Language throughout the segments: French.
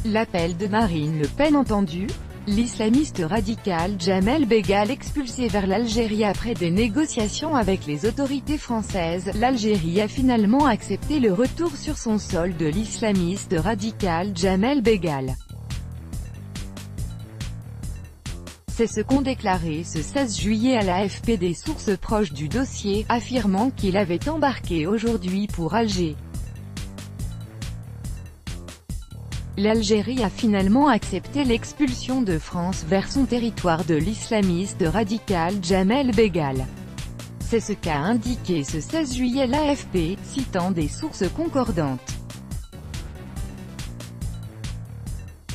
L'appel de Marine Le Pen entendu? L'islamiste radical Djamel Begal expulsé vers l'Algérie après des négociations avec les autorités françaises, l'Algérie a finalement accepté le retour sur son sol de l'islamiste radical Djamel Begal. C'est ce qu'ont déclaré ce 16 juillet à l'AFP des sources proches du dossier, affirmant qu'il avait embarqué aujourd'hui pour Alger. L'Algérie a finalement accepté l'expulsion de France vers son territoire de l'islamiste radical Djamel Begal. C'est ce qu'a indiqué ce 16 juillet l'AFP, citant des sources concordantes.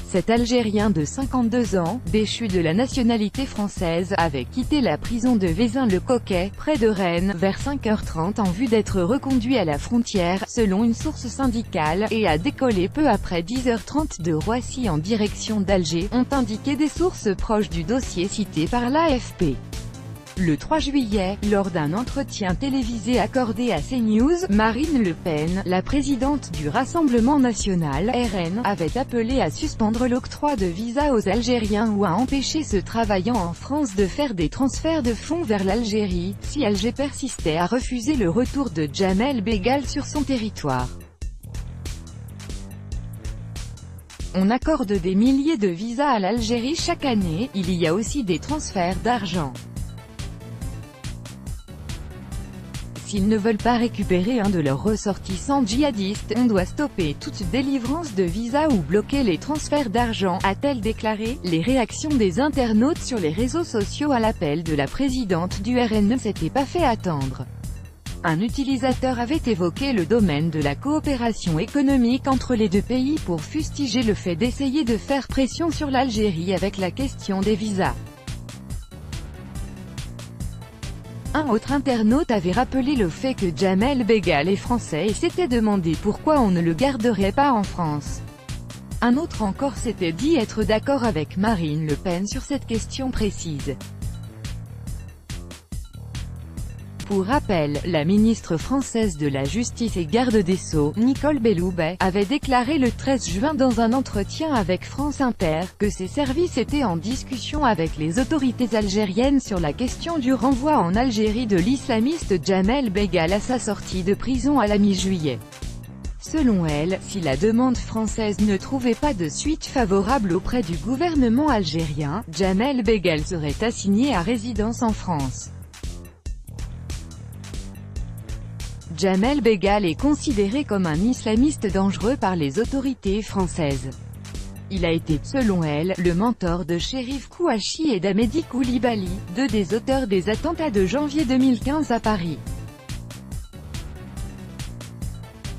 Cet Algérien de 52 ans, déchu de la nationalité française, avait quitté la prison de Vezin-le-Coquet, près de Rennes, vers 5h30 en vue d'être reconduit à la frontière, selon une source syndicale, et a décollé peu après 10h30 de Roissy en direction d'Alger, ont indiqué des sources proches du dossier cité par l'AFP. Le 3 juillet, lors d'un entretien télévisé accordé à CNews, Marine Le Pen, la présidente du Rassemblement national (RN), avait appelé à suspendre l'octroi de visas aux Algériens ou à empêcher ceux travaillant en France de faire des transferts de fonds vers l'Algérie, si Alger persistait à refuser le retour de Djamel Begal sur son territoire. On accorde des milliers de visas à l'Algérie chaque année, il y a aussi des transferts d'argent. S'ils ne veulent pas récupérer un de leurs ressortissants djihadistes, on doit stopper toute délivrance de visa ou bloquer les transferts d'argent, a-t-elle déclaré. Les réactions des internautes sur les réseaux sociaux à l'appel de la présidente du RN ne s'étaient pas fait attendre. Un utilisateur avait évoqué le domaine de la coopération économique entre les deux pays pour fustiger le fait d'essayer de faire pression sur l'Algérie avec la question des visas. Un autre internaute avait rappelé le fait que Djamel Begal est français et s'était demandé pourquoi on ne le garderait pas en France. Un autre encore s'était dit être d'accord avec Marine Le Pen sur cette question précise. Pour rappel, la ministre française de la Justice et garde des Sceaux, Nicole Belloubet, avait déclaré le 13 juin dans un entretien avec France Inter, que ses services étaient en discussion avec les autorités algériennes sur la question du renvoi en Algérie de l'islamiste Djamel Begal à sa sortie de prison à la mi-juillet. Selon elle, si la demande française ne trouvait pas de suite favorable auprès du gouvernement algérien, Djamel Begal serait assigné à résidence en France. Djamel Begal est considéré comme un islamiste dangereux par les autorités françaises. Il a été, selon elle, le mentor de Cherif Kouachi et d'Amedi Koulibaly, deux des auteurs des attentats de janvier 2015 à Paris.